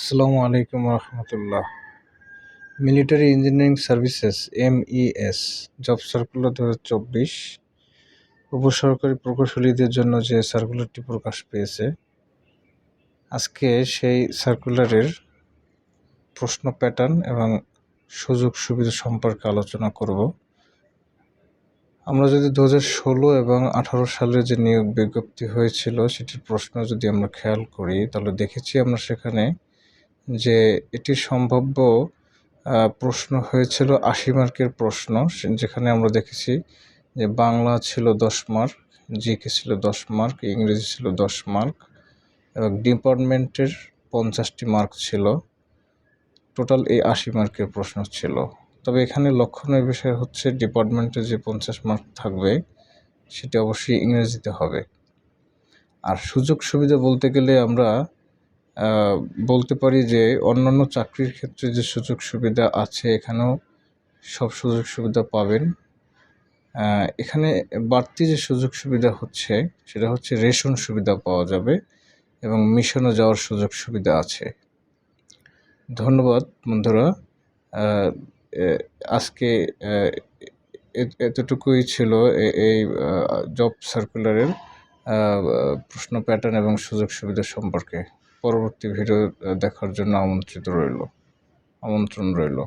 আসসালামু আলাইকুম রহমতুল্লাহ। Military engineering services MES job circular 2024 উপসরকারি প্রকৌশলীদের জন্য যে সার্কুলারটি প্রকাশ পেয়েছে, আজকে সেই সার্কুলারের প্রশ্ন প্যাটার্ন এবং সুযোগ সুবিধা সম্পর্কে আলোচনা করব। আমরা যদি 2016 এবং 2018 সালের যে নিয়োগ বিজ্ঞপ্তি হয়েছিল সেটির প্রশ্ন যদি আমরা খেয়াল করি, তাহলে দেখেছি আমরা সেখানে যে এটি সম্ভাব্য প্রশ্ন হয়েছিল 80 মার্কের প্রশ্ন, যেখানে আমরা দেখেছি যে বাংলা ছিল 10 মার্ক, জিকে ছিল 10 মার্ক, ইংরেজি ছিল 10 মার্ক এবং ডিপার্টমেন্টের 50টি মার্ক ছিল। টোটাল এই 80 মার্কের প্রশ্ন ছিল। তবে এখানে লক্ষণীয় বিষয় হচ্ছে ডিপার্টমেন্টে যে 50 মার্ক থাকবে সেটি অবশ্যই ইংরেজিতে হবে। আর সুযোগ সুবিধা বলতে গেলে আমরা বলতে পারি যে অন্যান্য চাকরির ক্ষেত্রে যে সুযোগ সুবিধা আছে এখানেও সব সুযোগ সুবিধা পাবেন। এখানে বাড়তি যে সুযোগ সুবিধা হচ্ছে সেটা হচ্ছে রেশন সুবিধা পাওয়া যাবে এবং মিশনে যাওয়ার সুযোগ সুবিধা আছে। ধন্যবাদ বন্ধুরা। আজকে এতটুকুই ছিল এই জব সার্কুলারের প্রশ্ন প্যাটার্ন এবং সুযোগ সুবিধা সম্পর্কে। পরবর্তী ভিডিও দেখার জন্য আমন্ত্রণ রইল।